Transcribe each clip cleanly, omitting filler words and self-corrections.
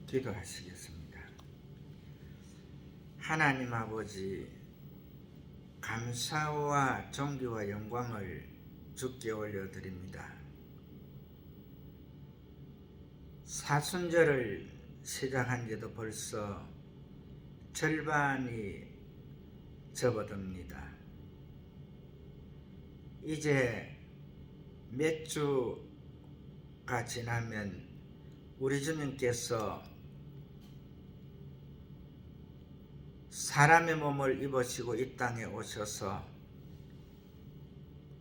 기도하시겠습니다. 하나님 아버지, 감사와 존귀와 영광을 주께 올려드립니다. 사순절을 시작한 지도 벌써 절반이 접어듭니다. 이제 몇 주가 지나면 우리 주님께서 사람의 몸을 입으시고 이 땅에 오셔서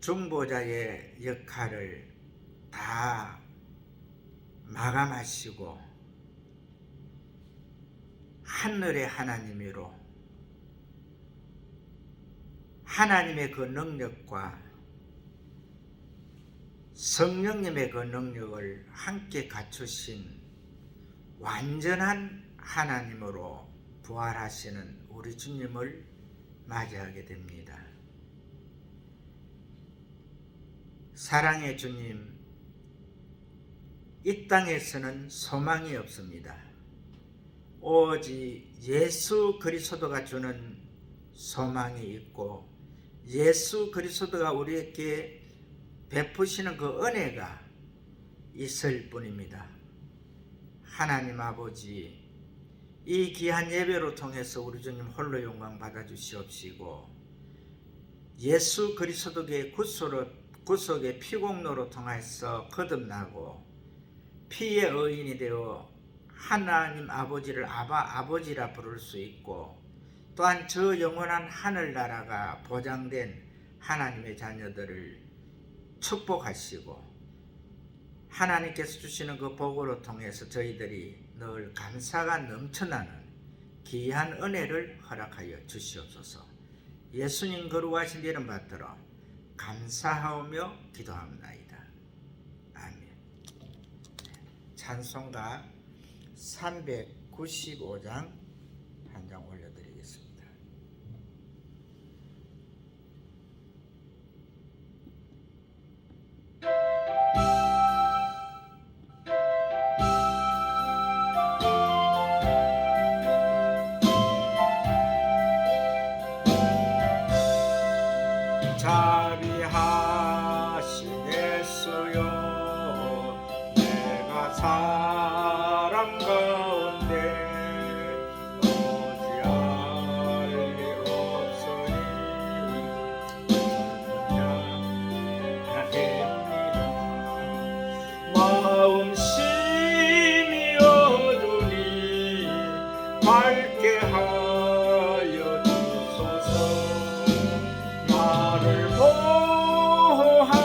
중보자의 역할을 다 마감하시고 하늘의 하나님으로 하나님의 그 능력과 성령님의 그 능력을 함께 갖추신 완전한 하나님으로 부활하시는 우리 주님을 맞이하게 됩니다. 사랑의 주님, 이 땅에서는 소망이 없습니다. 오직 예수 그리스도가 주는 소망이 있고 예수 그리스도가 우리에게 베푸시는 그 은혜가 있을 뿐입니다. 하나님 아버지, 이 귀한 예배로 통해서 우리 주님 홀로 영광 받아주시옵시고 예수 그리스도의 구속의 피공로로 통해서 거듭나고 피의 의인이 되어 하나님 아버지를 아버지라 부를 수 있고 또한 저 영원한 하늘나라가 보장된 하나님의 자녀들을 축복하시고 하나님께서 주시는 그 복으로 통해서 저희들이 늘 감사가 넘쳐나는 귀한 은혜를 허락하여 주시옵소서. 예수님 거룩하신 이름 받들어 감사하오며 기도합나이다. 아멘. 찬송가 395장 한 장 올려드리겠습니다. 자비하신 예수여, 내가 사람 가운데 어찌할 일 없으니 됩니다. 마음 심히 어두니 밝게 하여 주소서. 나를 보호하시고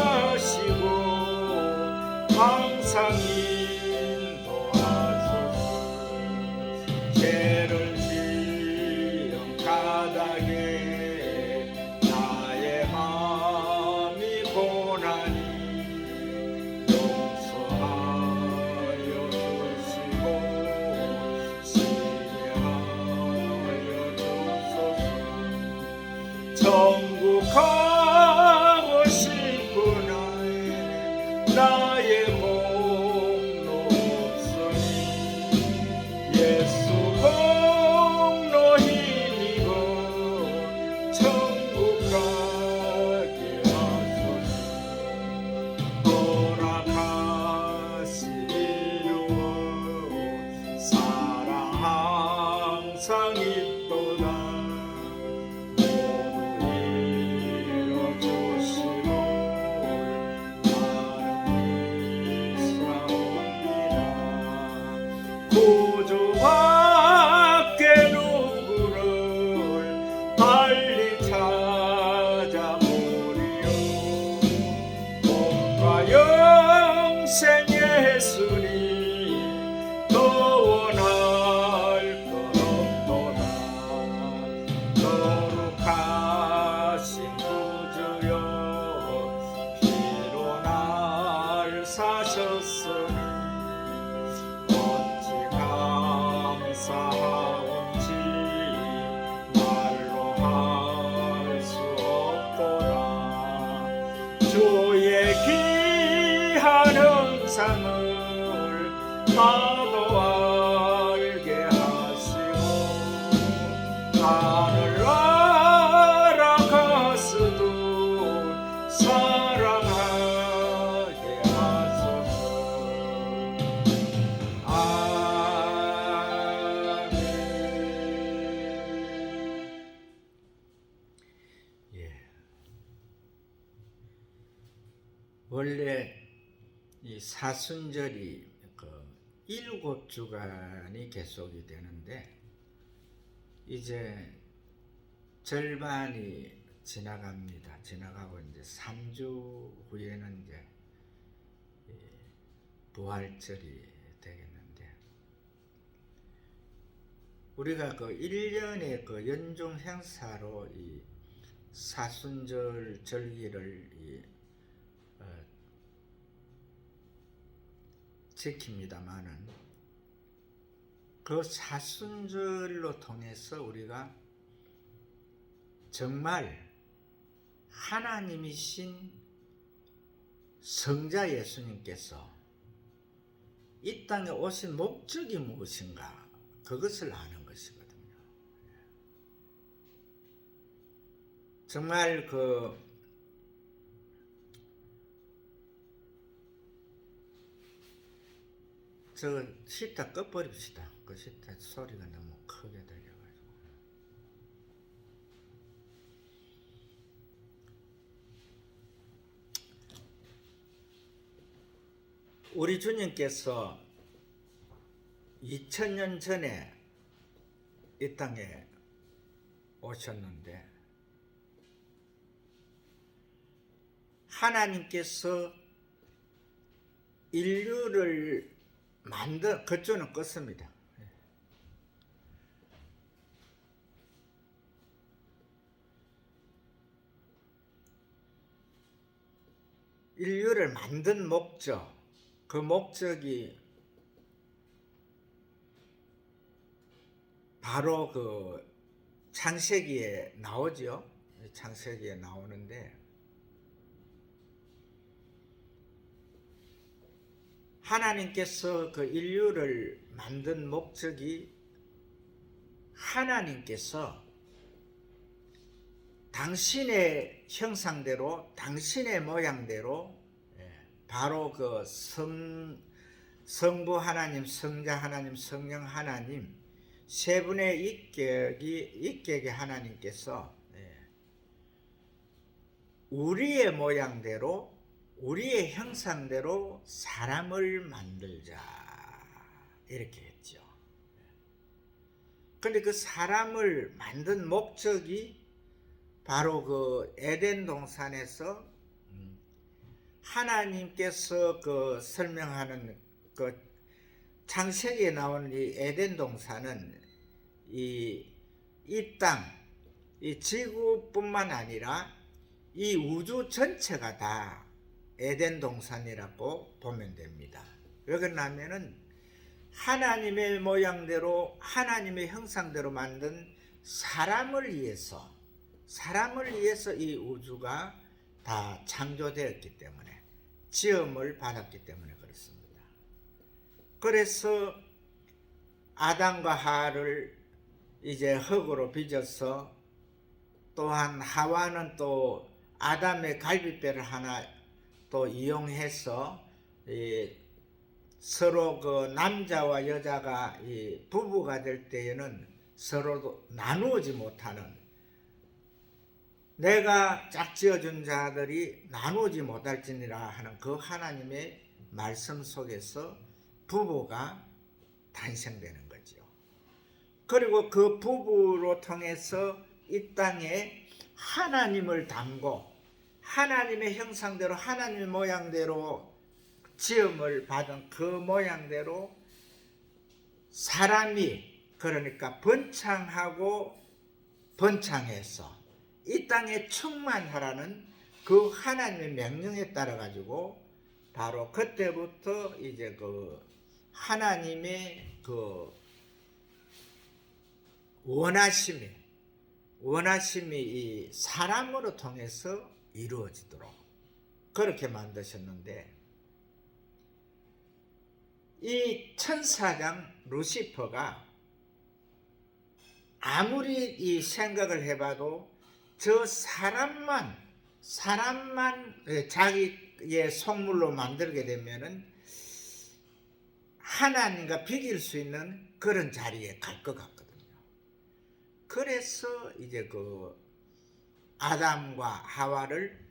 항상 인도하소서. 죄를 지은 까닭에 나의 마음이 고나니 용서하여 주시고 시해하여 주소서. 천국 가고 싶구나. 나의 공로 없으니 예수 공로 힘입어 천국 가게 하소서. 허락하시리오 사랑 항상 있도다. 구주밖에 누구를 빨리 찾아보리요. 몸과 영생 예수님 더 원할 것 없도다. 거룩하신 구주여, 피로 날 사셨으니 원래 이 사순절이 그 7주간이 계속이 되는데 이제 절반이 지나갑니다. 지나가고 이제 3주 후에는 이제 부활절이 되겠는데, 우리가 그 1년의 그 연중 행사로 이 사순절 절기를 지킵니다마는, 그 사순절로 통해서 우리가 정말 하나님이신 성자 예수님께서 이 땅에 오신 목적이 무엇인가, 그것을 아는 것이거든요. 정말 저 시타 꺼버립시다. 그 시타 소리가 너무 크게 들려가지고. 우리 주님께서 2000년 전에 이 땅에 오셨는데, 하나님께서 인류를 그쪽은 껐습니다. 인류를 만든 목적, 그 목적이 바로 그 창세기에 나오죠. 창세기에 나오는데, 하나님께서 그 인류를 만든 목적이, 하나님께서 당신의 형상대로, 당신의 모양대로, 바로 그 성부 하나님, 성자 하나님, 성령 하나님 세 분의 인격의 하나님께서 우리의 모양대로, 우리의 형상대로 사람을 만들자, 이렇게 했죠. 그런데 그 사람을 만든 목적이 바로 그 에덴 동산에서 하나님께서 그 설명하는 그 창세기에 나오는 이 에덴 동산은 이 땅, 이 지구뿐만 아니라 이 우주 전체가 다 에덴 동산이라고 보면 됩니다. 왜 그러냐면은 하나님의 모양대로, 하나님의 형상대로 만든 사람을 위해서 이 우주가 다 창조되었기 때문에, 지음을 받았기 때문에 그렇습니다. 그래서 아담과 하와를 이제 흙으로 빚어서, 또한 하와는 또 아담의 갈비뼈를 하나 또 이용해서 서로 그 남자와 여자가 부부가 될 때에는 서로 나누지 못하는, 내가 짝지어준 자들이 나누지 못할지니라 하는 그 하나님의 말씀 속에서 부부가 탄생되는 거죠. 그리고 그 부부로 통해서 이 땅에 하나님을 담고 하나님의 형상대로, 하나님의 모양대로 지음을 받은 그 모양대로 사람이, 그러니까 번창하고 번창해서 이 땅에 충만하라는 그 하나님의 명령에 따라 가지고, 바로 그때부터 이제 그 하나님의 그 원하심이 이 사람으로 통해서 이루어지도록 그렇게 만드셨는데, 이 천사장 루시퍼가 아무리 이 생각을 해봐도 저 사람만 자기의 속물로 만들게 되면은 하나님과 비길 수 있는 그런 자리에 갈 것 같거든요. 그래서 이제 그 아담과 하와를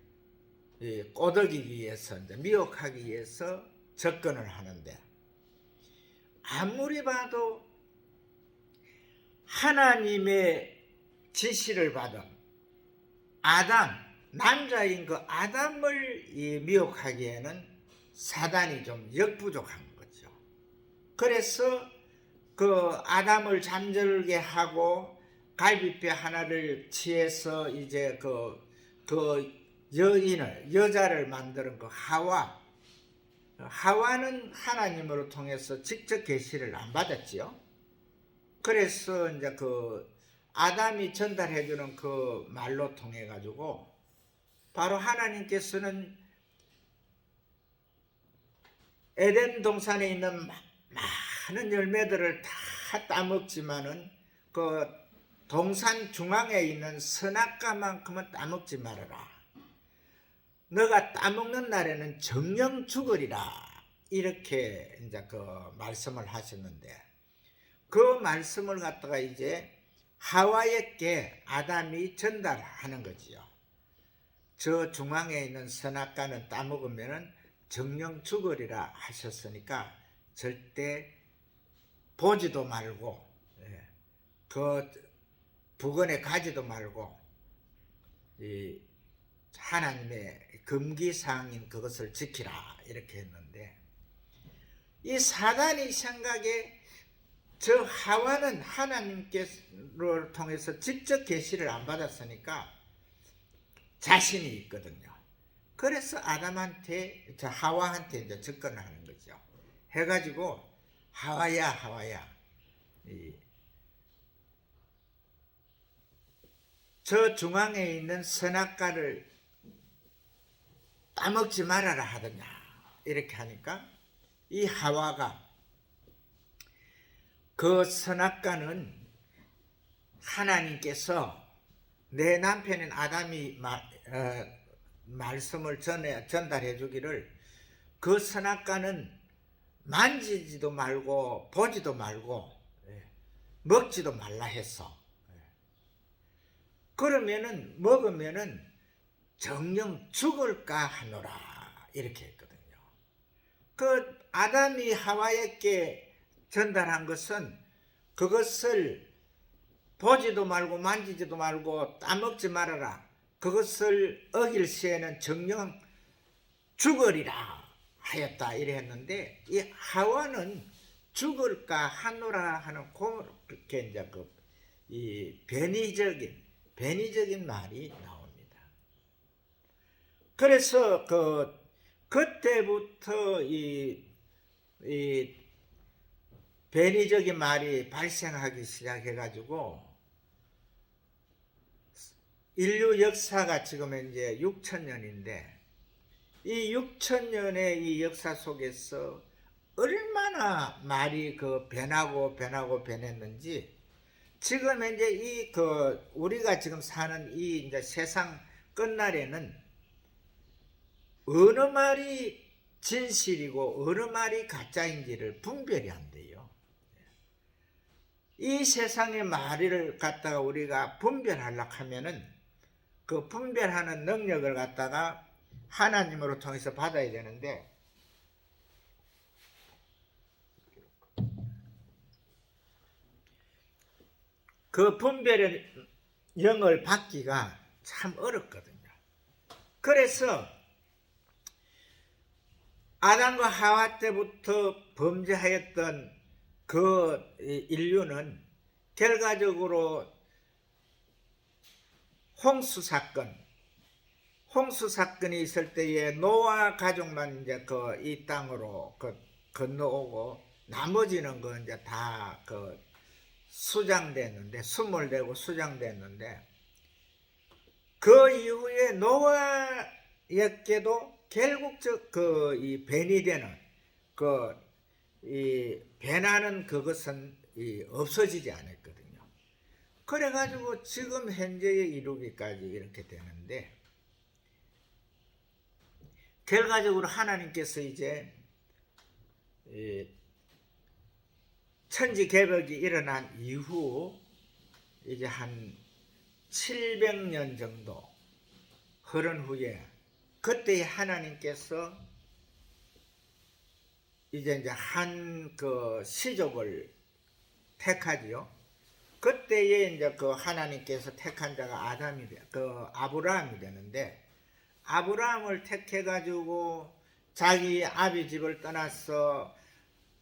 꼬드기기 위해서 이제 미혹하기 위해서 접근을 하는데 아무리 봐도 하나님의 지시를 받은 아담, 남자인 그 아담을 미혹하기에는 사단이 좀 역부족한 거죠. 그래서 그 아담을 잠들게 하고 갈비뼈 하나를 취해서 이제 그 여자를 만드는 그 하와는 하나님으로 통해서 직접 계시를 안 받았지요. 그래서 이제 그 아담이 전달해주는 그 말로 통해 가지고 바로 하나님께서는 에덴 동산에 있는 많은 열매들을 다 따먹지만은 그 동산 중앙에 있는 선악과만큼은 따먹지 말아라. 너가 따먹는 날에는 정령 죽으리라. 이렇게 이제 그 말씀을 하셨는데 그 말씀을 갖다가 이제 하와에게 아담이 전달하는 거지요. 저 중앙에 있는 선악과는 따먹으면은 정령 죽으리라 하셨으니까 절대 보지도 말고 그 부근에 가지도 말고 이 하나님의 금기사항인 그것을 지키라 이렇게 했는데 이 사단이 생각에 저 하와는 하나님께를 통해서 직접 계시를 안 받았으니까 자신이 있거든요. 그래서 아담한테 저 하와한테 이제 접근을 하는 거죠. 해가지고 하와야 저 중앙에 있는 선악과를 따먹지 말아라 하더냐 이렇게 하니까 이 하와가 그 선악과는 하나님께서 내 남편인 아담이 말씀을 전달해 주기를 그 선악과는 만지지도 말고 보지도 말고 먹지도 말라 했어. 그러면은 먹으면은 정령 죽을까 하노라 이렇게 했거든요. 그 아담이 하와에게 전달한 것은 그것을 보지도 말고 만지지도 말고 따먹지 말아라. 그것을 어길 시에는 정령 죽으리라 하였다 이래 했는데 이 하와는 죽을까 하노라 하는 그렇게 이제 이 변이적인 말이 나옵니다. 그래서 그때부터 이 변이적인 말이 발생하기 시작해가지고 인류 역사가 지금 이제 6,000년인데 이 6,000년의 이 역사 속에서 얼마나 말이 변했는지 지금 이제 우리가 지금 사는 이 이제 세상 끝날에는 어느 말이 진실이고 어느 말이 가짜인지를 분별이 안 돼요. 이 세상의 말을 갖다가 우리가 분별하려고 하면은 그 분별하는 능력을 갖다가 하나님으로 통해서 받아야 되는데 그 분별의 영을 받기가 참 어렵거든요. 그래서 아담과 하와 때부터 범죄하였던 그 인류는 결과적으로 홍수 사건이 있을 때에 노아 가족만 이제 이 땅으로 건너오고 나머지는 이제 다 수장됐는데 수몰되고 수장됐는데 그 이후에 노아에게도 결국 이 변이 되는 이 변하는 그것은 없어지지 않았거든요. 그래가지고 지금 현재에 이르기까지 이렇게 되는데 결과적으로 하나님께서 이제 천지개벽이 일어난 이후 이제 한 700년 정도 흐른 후에 그때 하나님께서 이제 한 그 시족을 택하지요. 그때에 이제 그 하나님께서 택한 자가 아브라함이 되는데, 아브라함을 택해 가지고 자기 아비 집을 떠나서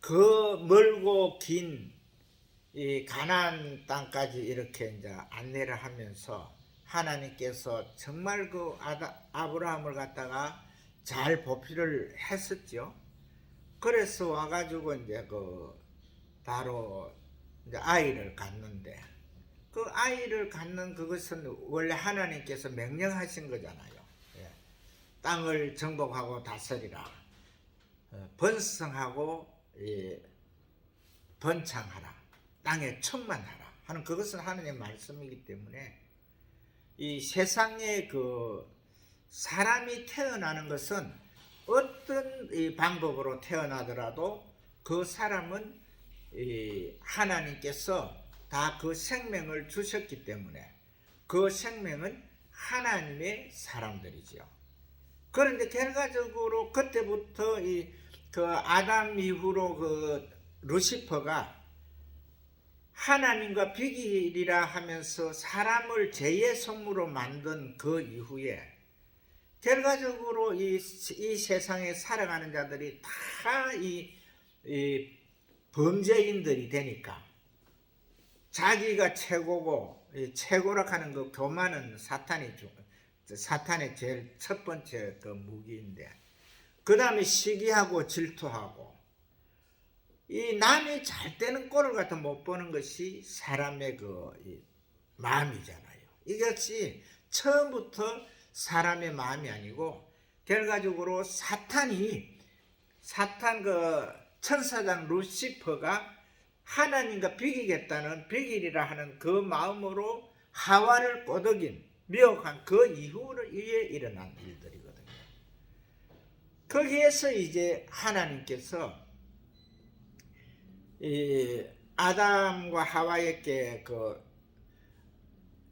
그 멀고 긴 이 가나안 땅까지 이렇게 이제 안내를 하면서 하나님께서 정말 그 아브라함을 갖다가 잘 보필을 했었죠. 그래서 와가지고 이제 그 바로 이제 아이를 갖는데, 그 아이를 갖는 그것은 원래 하나님께서 명령하신 거잖아요. 예. 땅을 정복하고 다스리라, 번성하고 번창하라, 땅에 충만하라 하는 그것은 하나님의 말씀이기 때문에 이 세상에 그 사람이 태어나는 것은 어떤 이 방법으로 태어나더라도 그 사람은 하나님께서 다 그 생명을 주셨기 때문에 그 생명은 하나님의 사람들이지요. 그런데 결과적으로 그때부터 그 아담 이후로 그 루시퍼가 하나님과 비길이라 하면서 사람을 죄의 성무로 만든 그 이후에 결과적으로 이 세상에 살아가는 자들이 다 이 범죄인들이 되니까 자기가 최고고 최고라 하는 그 교만은 사탄의 제일 첫 번째 그 무기인데, 그 다음에 시기하고 질투하고 이 남이 잘 되는 꼴을 갖다 못 보는 것이 사람의 그 마음이잖아요. 이것이 처음부터 사람의 마음이 아니고 결과적으로 사탄 그 천사장 루시퍼가 하나님과 비기겠다는 비길이라 하는 그 마음으로 하와를 꼬드긴 미혹한 그 이후에 일어난 일들이거든요. 거기에서 이제 하나님께서 이 아담과 하와에게 그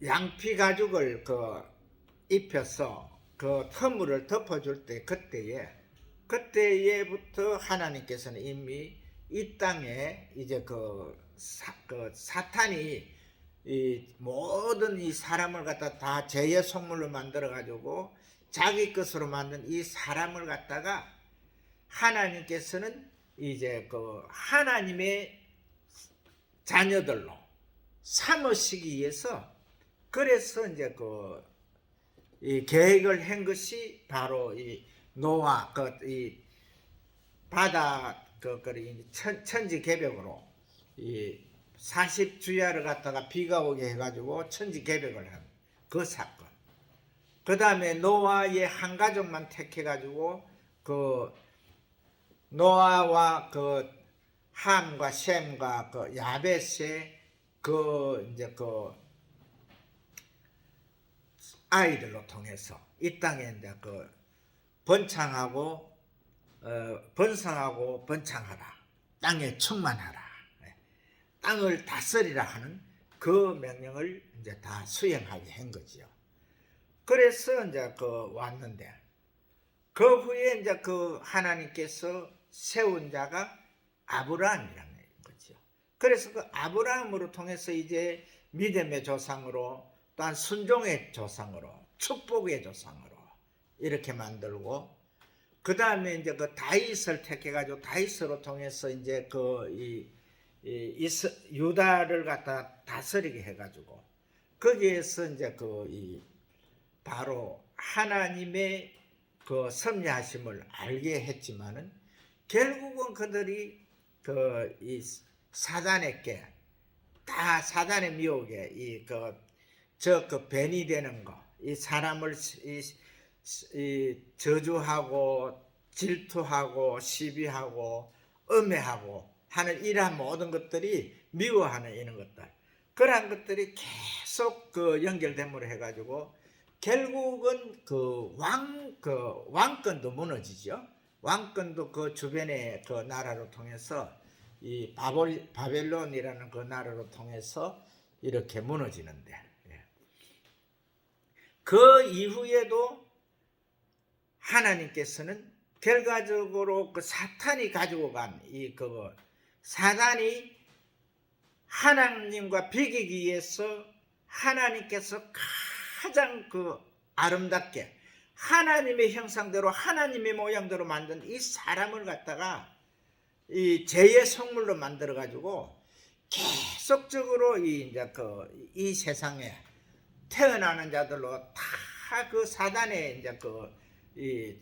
양피 가죽을 그 입혀서 그 허물을 덮어줄 때 그때에부터 하나님께서는 이미 이 땅에 이제 그 사탄이 이 모든 이 사람을 갖다 다 죄의 속물로 만들어 가지고 자기 것으로 만든 이 사람을 갖다가 하나님께서는 이제 그 하나님의 자녀들로 삼으시기 위해서 그래서 이제 이 계획을 한 것이 바로 이 노아 이 바다 천지 개벽으로 이 40주야를 갖다가 비가 오게 해가지고 천지 개벽을 한 그 사건. 그 다음에 노아의 한 가족만 택해가지고 그 노아와 그 함과 셈과 그 야벳의 이제 그 아이들로 통해서 이 땅에 이제 그 번창하고 번성하고 번창하라, 땅에 충만하라, 땅을 다스리라 하는 그 명령을 이제 다 수행하게 한 거지요. 그래서 이제 왔는데 그 후에 이제 그 하나님께서 세운 자가 아브라함이라는 거죠. 그래서 그 아브라함으로 통해서 이제 믿음의 조상으로 또한 순종의 조상으로 축복의 조상으로 이렇게 만들고, 그 다음에 이제 그 다윗을 택해가지고 다윗으로 통해서 이제 유다를 갖다 다스리게 해가지고 거기에서 이제 바로 하나님의 그 섭리하심을 알게 했지만은 결국은 그들이 이 사단에게 다 사단의 미혹에 벤이 되는 거, 이 사람을 저주하고 질투하고 시비하고 음해하고 하는 이러한 모든 것들이 미워하는 이런 것들, 그러한 것들이 계속 연결됨으로 해가지고 결국은 왕권도 무너지죠. 왕권도 그 주변의 그 나라로 통해서 이 바벨론이라는 그 나라로 통해서 이렇게 무너지는데, 그 이후에도 하나님께서는 결과적으로 그 사탄이 가지고 간 사단이 하나님과 비기기 위해서 하나님께서 가장 아름답게 하나님의 형상대로 하나님의 모양대로 만든 이 사람을 갖다가 이 죄의 성물로 만들어 가지고 계속적으로 이 세상에 태어나는 자들로 다 그 사단의 이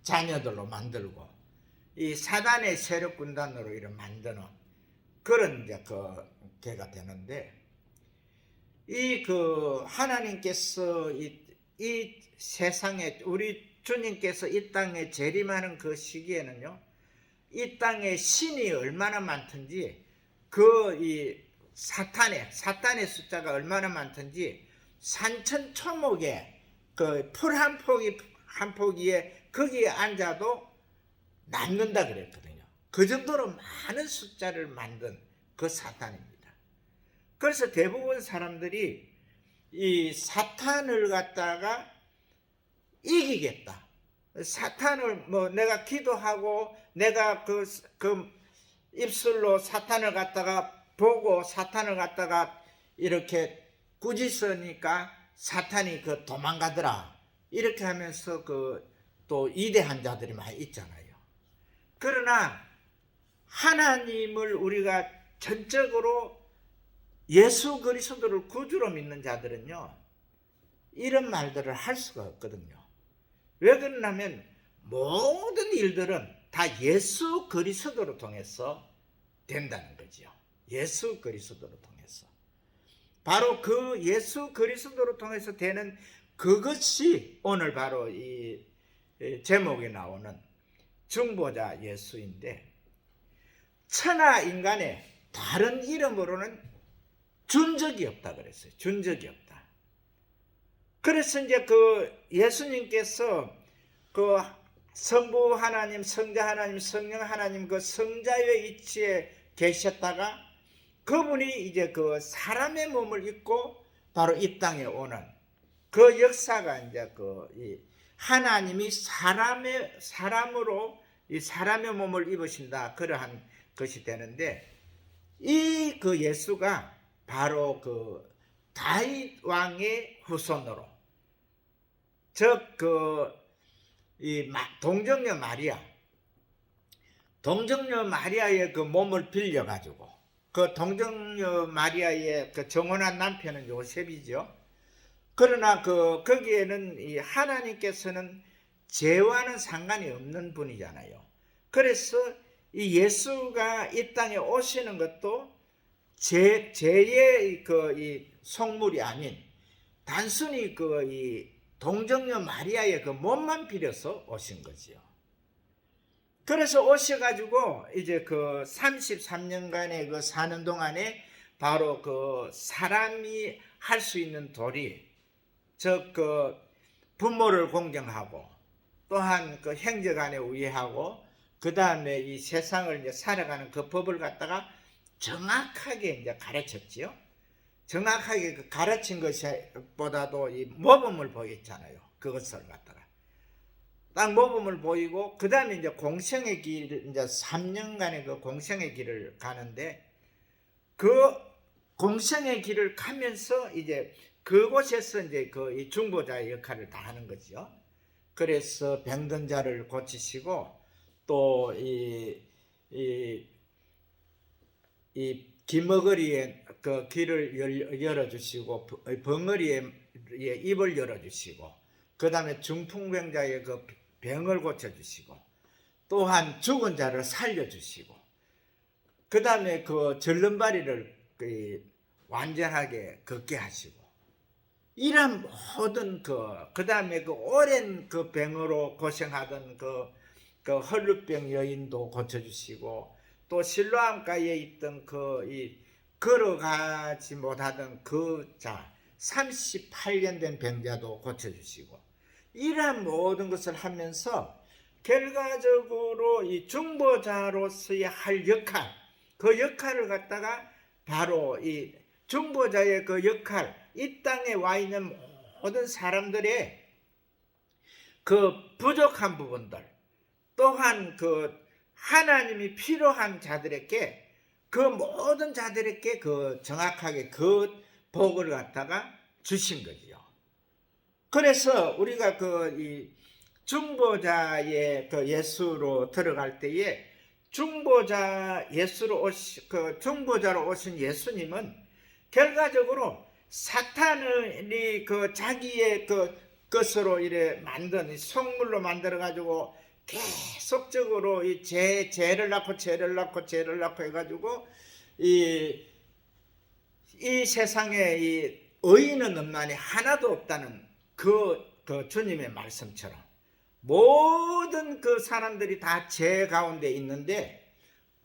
자녀들로 만들고 이 사단의 세력 군단으로 이런 만드는 그런 개가 되는데 하나님께서 이 세상에 우리 주님께서 이 땅에 재림하는 그 시기에는요, 이 땅에 신이 얼마나 많든지 이 사탄의 숫자가 얼마나 많든지 산천초목에 풀 한 포기에 거기에 앉아도 남는다 그랬거든요. 그 정도로 많은 숫자를 만든 그 사탄입니다. 그래서 대부분 사람들이 이 사탄을 갖다가 이기겠다. 사탄을 내가 기도하고 내가 그 입술로 사탄을 갖다가 보고 사탄을 갖다가 이렇게 꾸짖으니까 사탄이 도망가더라. 이렇게 하면서 또 이대한 자들이 많이 있잖아요. 그러나 하나님을 우리가 전적으로 예수 그리스도를 구주로 믿는 자들은요, 이런 말들을 할 수가 없거든요. 왜 그러냐면 모든 일들은 다 예수 그리스도로 통해서 된다는 거죠. 예수 그리스도로 통해서. 바로 그 예수 그리스도로 통해서 되는 그것이 오늘 바로 이 제목에 나오는 중보자 예수인데, 천하 인간의 다른 이름으로는 준 적이 없다 그랬어요. 준 적이 없다. 그래서 이제 예수님께서 성부 하나님, 성자 하나님, 성령 하나님 성자의 위치에 계셨다가 그분이 이제 사람의 몸을 입고 바로 이 땅에 오는 그 역사가 이제 하나님이 사람으로 이 사람의 몸을 입으신다, 그러한 것이 되는데, 이 예수가 바로 다윗 왕의 후손으로, 즉 동정녀 마리아의 몸을 빌려 가지고 동정녀 마리아의 정혼한 남편은 요셉이죠. 그러나 거기에는 이 하나님께서는 죄와는 상관이 없는 분이잖아요. 그래서 이 예수가 이 땅에 오시는 것도 죄의 이 속물이 아닌 단순히 이 동정녀 마리아의 몸만 빌려서 오신 거지요. 그래서 오셔가지고 이제 33년간의 사는 동안에 바로 사람이 할 수 있는 도리, 즉 부모를 공경하고 또한 형제간에 우애하고 그 다음에 이 세상을 이제 살아가는 그 법을 갖다가 정확하게 이제 가르쳤지요. 정확하게 가르친 것보다도 이 모범을 보였잖아요. 그것을 갖다가 딱 모범을 보이고, 그 다음에 이제 공생의 길, 이제 3년간의 공생의 길을 가는데, 공생의 길을 가면서 이제 그곳에서 이제 이 중보자의 역할을 다 하는 거죠. 그래서 병든 자를 고치시고, 또 이 기머거리에 길을 열어주시고, 벙어리에 입을 열어주시고, 그 다음에 중풍병자의 병을 고쳐주시고, 또한 죽은 자를 살려주시고, 그 다음에 절름발이를 완전하게 걷게 하시고, 이런 모든 그 다음에 오랜 병으로 고생하던 헐루병 여인도 고쳐주시고, 또 실로암가에 있던 걸어가지 못하던 38년 된 병자도 고쳐주시고, 이러한 모든 것을 하면서 결과적으로 이 중보자로서의 할 역할, 그 역할을 갖다가 바로 이 중보자의 그 역할, 이 땅에 와 있는 모든 사람들의 그 부족한 부분들, 또한 그 하나님이 필요한 자들에게, 그 모든 자들에게 그 정확하게 그 복을 갖다가 주신 거지요. 그래서 우리가 그 이 중보자의 그 예수로 들어갈 때에 중보자로 오신 예수님은 결과적으로 사탄이 그 자기의 그 것으로 이래 만든 속물로 만들어 가지고 계속적으로 이 죄를 낳고 해가지고 이 세상에 이 의인은 없나니 하나도 없다는 그 주님의 말씀처럼 모든 그 사람들이 다 죄 가운데 있는데,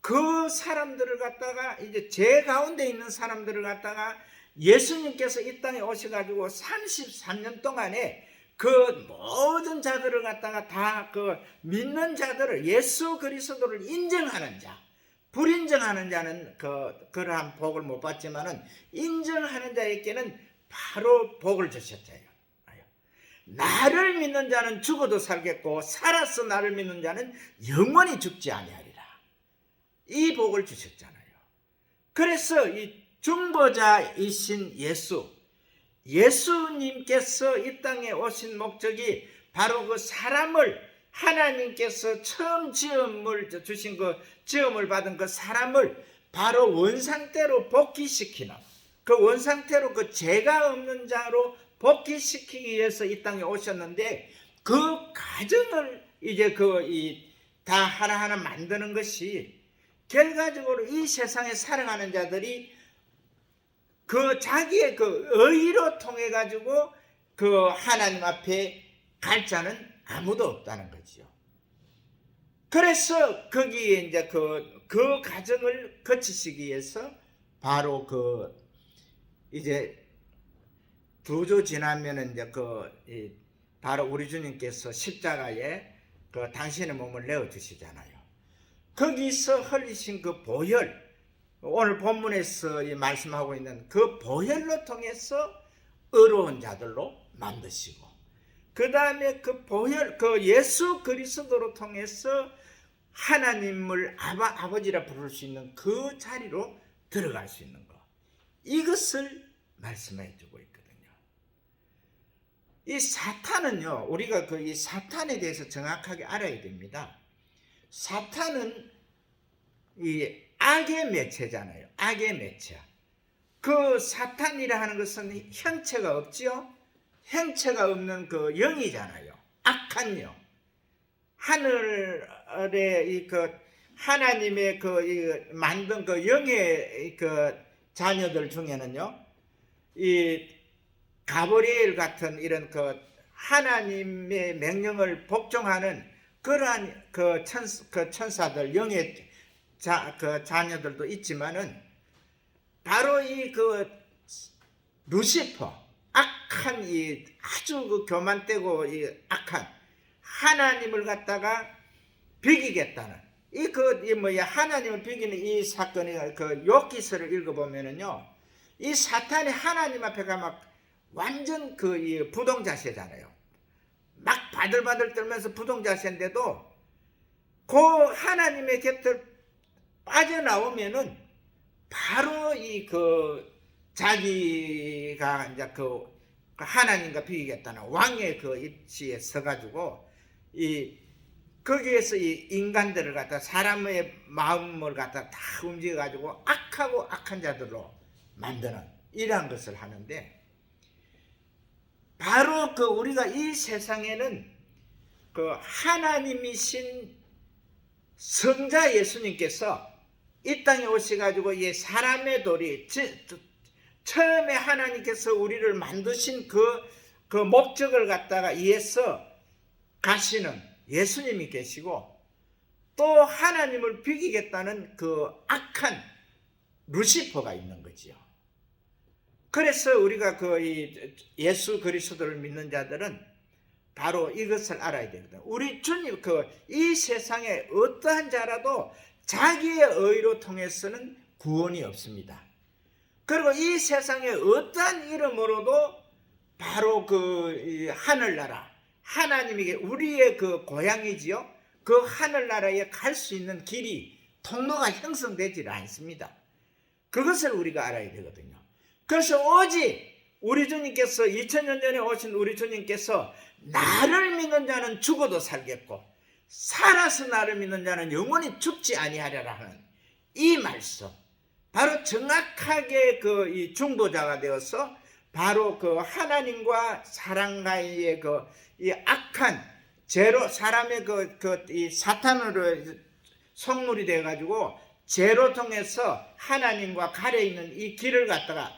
그 사람들을 갖다가 이제 죄 가운데 있는 사람들을 갖다가 예수님께서 이 땅에 오셔가지고 33년 동안에 그 모든 자들을 갖다가 다 그 믿는 자들을, 예수 그리스도를 인정하는 자, 불인정하는 자는 그러한 복을 못 받지만은 인정하는 자에게는 바로 복을 주셨잖아요. 나를 믿는 자는 죽어도 살겠고 살아서 나를 믿는 자는 영원히 죽지 아니하리라. 이 복을 주셨잖아요. 그래서 이 중보자이신 예수님께서 이 땅에 오신 목적이 바로 그 사람을, 하나님께서 처음 지음을 주신 그 지음을 받은 그 사람을 바로 원상태로 복귀시키는, 그 원상태로 그 죄가 없는 자로 복귀시키기 위해서 이 땅에 오셨는데, 그 과정을 이제 다 하나하나 만드는 것이 결과적으로 이 세상에 살아가는 자들이 그 자기의 그 의로 통해 가지고 그 하나님 앞에 갈 자는 아무도 없다는 거지요. 그래서 거기에 이제 그 과정을 거치시기 위해서 바로 이제 2주 지나면은 이제 바로 우리 주님께서 십자가에 당신의 몸을 내어 주시잖아요. 거기서 흘리신 그 보혈, 오늘 본문에서 말씀하고 있는 그 보혈로 통해서 의로운 자들로 만드시고, 그 다음에 그 보혈, 그 예수 그리스도로 통해서 하나님을 아버지라 부를 수 있는 그 자리로 들어갈 수 있는 것, 이것을 말씀해 주고 있거든요. 이 사탄은요, 우리가 이 사탄에 대해서 정확하게 알아야 됩니다. 사탄은 이 악의 매체잖아요. 악의 매체. 그 사탄이라 하는 것은 형체가 없지요. 형체가 없는 그 영이잖아요. 악한 영. 하늘의 하나님의 만든 그 영의 자녀들 중에는요, 이 가브리엘 같은 이런 하나님의 명령을 복종하는 그러한 천사들, 영의 자녀들도 있지만은, 바로 루시퍼, 악한 아주 교만되고 악한 하나님을 갖다가 비기겠다는 하나님을 비기는 이 사건이 욥기서를 읽어보면은요, 이 사탄이 하나님 앞에 막 완전 부동자세잖아요. 막 바들바들 떨면서 부동자세인데도 그 하나님의 곁을 빠져나오면은 바로 자기가 이제 하나님과 비기겠다는 왕의 입지에 서가지고 거기에서 이 인간들을 갖다, 사람의 마음을 갖다 다 움직여가지고 악하고 악한 자들로 만드는 이러한 것을 하는데, 바로 우리가 이 세상에는 하나님이신 성자 예수님께서 이 땅에 오셔가지고 사람의 도리, 처음에 하나님께서 우리를 만드신 그 목적을 갖다가 위해서 가시는 예수님이 계시고, 또 하나님을 비기겠다는 악한 루시퍼가 있는 거지요. 그래서 우리가 예수 그리스도를 믿는 자들은 바로 이것을 알아야 되거든. 우리 주님, 이 세상에 어떠한 자라도 자기의 의로 통해서는 구원이 없습니다. 그리고 이 세상에 어떠한 이름으로도 바로 하늘나라, 하나님에게 우리의 그 고향이지요. 그 하늘나라에 갈 수 있는 길이 통로가 형성되지를 않습니다. 그것을 우리가 알아야 되거든요. 그래서 오직 우리 주님께서 2000년 전에 오신 우리 주님께서 나를 믿는 자는 죽어도 살겠고 살아서 나를 믿는 자는 영원히 죽지 아니하리라 하는 이 말씀, 바로 정확하게 그 이 중보자가 되어서 바로 그 하나님과 사람과의 그 이 악한 죄로 사람의 이 사탄으로 성물이 돼 가지고 죄로 통해서 하나님과 가려 있는 이 길을 갖다가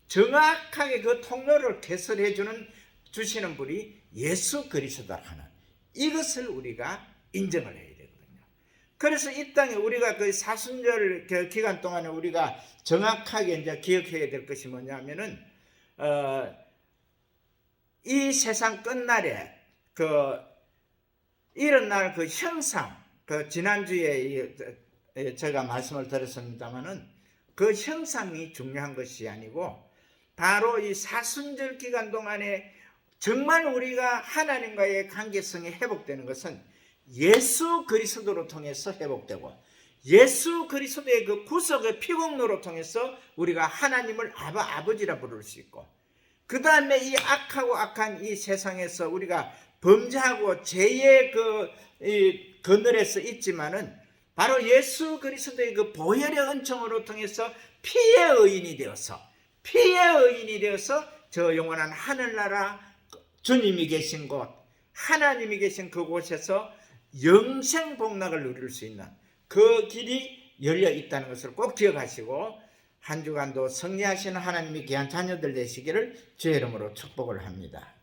정확하게 그 통로를 개설해 주시는 분이 예수 그리스도라 하는 이것을 우리가 인정을 해야 되거든요. 그래서 이 땅에 우리가 그 사순절 기간 동안에 우리가 정확하게 이제 기억해야 될 것이 뭐냐면은 이 세상 끝날에 그 일어날 그 형상, 그 지난주에 제가 말씀을 드렸습니다만은 그 형상이 중요한 것이 아니고 바로 이 사순절 기간 동안에 정말 우리가 하나님과의 관계성이 회복되는 것은 예수 그리스도로 통해서 회복되고 예수 그리스도의 그 구속의 피공로로 통해서 우리가 하나님을 아버지라 부를 수 있고 그 다음에 이 악하고 악한 이 세상에서 우리가 범죄하고 죄의 이 그늘에서 있지만은 바로 예수 그리스도의 그 보혈의 은총으로 통해서 피의 의인이 되어서 저 영원한 하늘나라 주님이 계신 곳, 하나님이 계신 그곳에서 영생 복락을 누릴 수 있는 그 길이 열려 있다는 것을 꼭 기억하시고 한 주간도 승리하시는 하나님의 귀한 자녀들 되시기를 주의 이름으로 축복을 합니다.